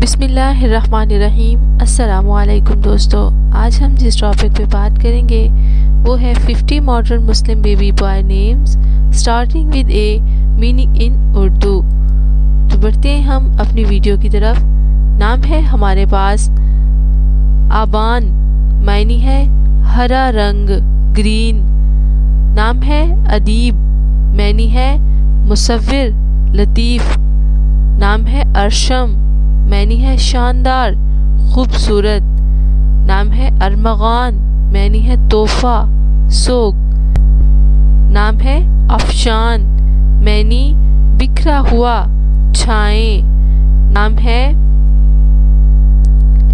بسم اللہ الرحمن الرحیم۔ السلام علیکم دوستو، آج ہم جس ٹاپک پہ بات کریں گے وہ ہے 50 modern Muslim baby boy names starting with a meaning in Urdu. تو بڑھتے ہیں ہم اپنی ویڈیو کی طرف۔ نام ہے ہمارے پاس آبان، معنی ہے ہرا رنگ، گرین۔ نام ہے ادیب، معنی ہے مصور، لطیف۔ نام ہے ارشم، معنی ہے شاندار، خوبصورت۔ نام ہے ارمغان، معنی ہے تحفہ، سوگ۔ نام ہے افشان، معنی بکھرا ہوا، چھائیں۔ نام ہے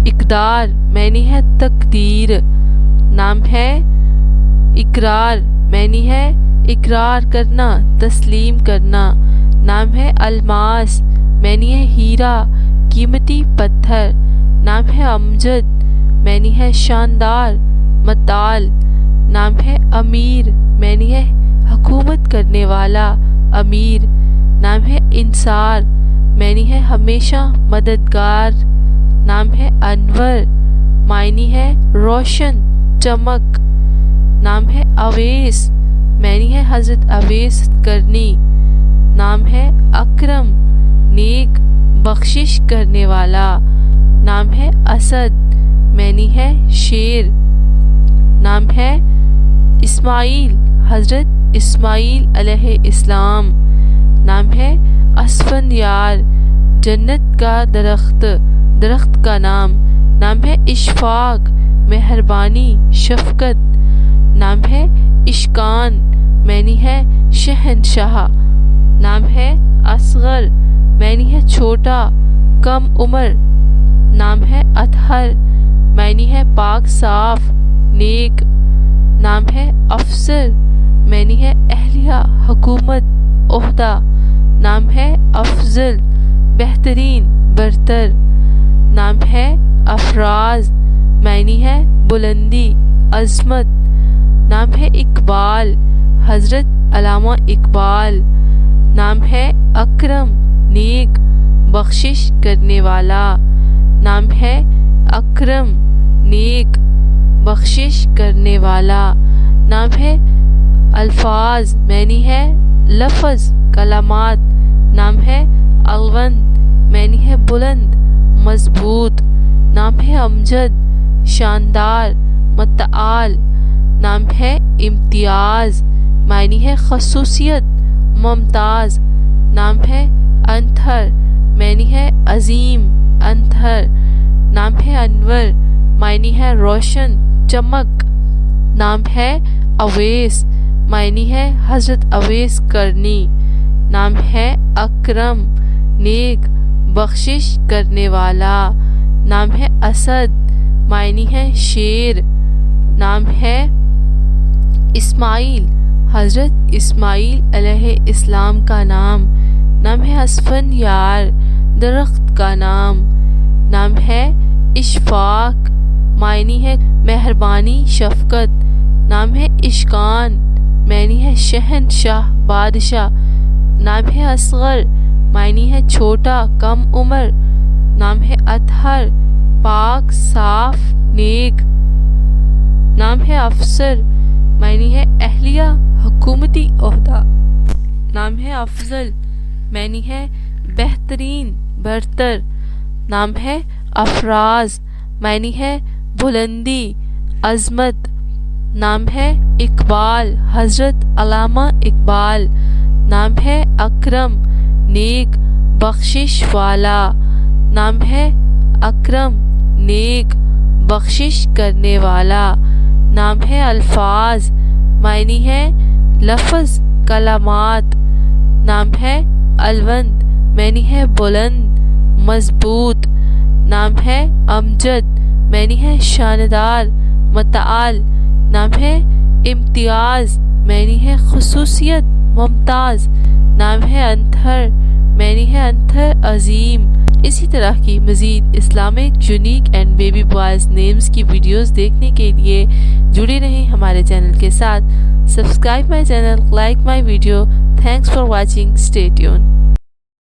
اقدار، معنی ہے تقدیر۔ نام ہے اقرار، معنی ہے اقرار کرنا، تسلیم کرنا۔ نام ہے الماس، معنی ہے ہیرا، قیمتی پتھر۔ نام ہے امجد، معنی ہے شاندار، متال۔ نام ہے امیر، معنی ہے حکومت کرنے والا، امیر۔ نام ہے انصار، معنی ہے ہمیشہ مددگار۔ نام ہے انور، معنی ہے روشن، چمک۔ نام ہے اویس، معنی ہے حضرت اویس کرنی۔ نام ہے اکرم، نیک، بخشش کرنے والا۔ نام ہے اسد، معنی ہے شیر۔ نام ہے اسماعیل، حضرت اسماعیل علیہ السلام۔ نام ہے اسفندیار، جنت کا درخت، درخت کا نام۔ نام ہے اشفاق، مہربانی، شفقت۔ نام ہے اشکان، معنی ہے شہنشاہ۔ نام ہے اصغر، معنی ہے چھوٹا، کم عمر۔ نام ہے اطہر، معنی ہے پاک صاف، نیک۔ نام ہے افسر، معنی ہے اہلیہ، حکومت، عہدہ۔ نام ہے افضل، بہترین، برتر۔ نام ہے افراز، معنی ہے بلندی، عظمت۔ نام ہے اقبال، حضرت علامہ اقبال۔ نام ہے اکرم، نیک، بخشش کرنے والا۔ نام ہے اکرم، نیک، بخشش کرنے والا۔ نام ہے الفاظ، معنی ہے لفظ، کلمات۔ نام ہے الوند، معنی ہے بلند، مضبوط۔ نام ہے امجد، شاندار، متعال۔ نام ہے امتیاز، معنی ہے خصوصیت، ممتاز۔ نام ہے انتھر، معنی ہے عظیم، انتھر۔ نام ہے انور، معنی ہے روشن، چمک۔ نام ہے اویس، معنی ہے حضرت اویس کرنی۔ نام ہے اکرم، نیک، بخشش کرنے والا۔ نام ہے اسد، معنی ہے شیر۔ نام ہے اسماعیل، حضرت اسماعیل علیہ السلام کا نام۔ نام ہے اسفندیار، درخت کا نام۔ نام ہے اشفاق، معنی ہے مہربانی، شفقت۔ نام ہے اشکان، معنی ہے شہنشاہ، بادشاہ۔ نام ہے اصغر، معنی ہے چھوٹا، کم عمر۔ نام ہے اطہر، پاک، صاف، نیک۔ نام ہے افسر، معنی ہے اہلیہ، حکومتی عہدہ۔ نام ہے افضل، معنی ہے بہترین، برتر۔ نام ہے افراز، معنی ہے بلندی، عظمت۔ نام ہے اقبال، حضرت علامہ اقبال۔ نام ہے اکرم، نیک، بخشش والا۔ نام ہے اکرم، نیک، بخشش کرنے والا۔ نام ہے الفاظ، معنی ہے لفظ، کلمات۔ نام ہے الوند، معنی ہے بلند، مضبوط۔ نام ہے امجد، معنی ہے شاندار، متعال۔ نام ہے امتیاز، معنی ہے خصوصیت، ممتاز۔ نام ہے انتھر، معنی ہے انتھر، عظیم۔ اسی طرح کی مزید Islamic unique and baby boys names کی ویڈیوز دیکھنے کے لیے جڑے رہیں ہمارے چینل کے ساتھ۔ Subscribe my channel, like my video. Thanks for watching, stay tune.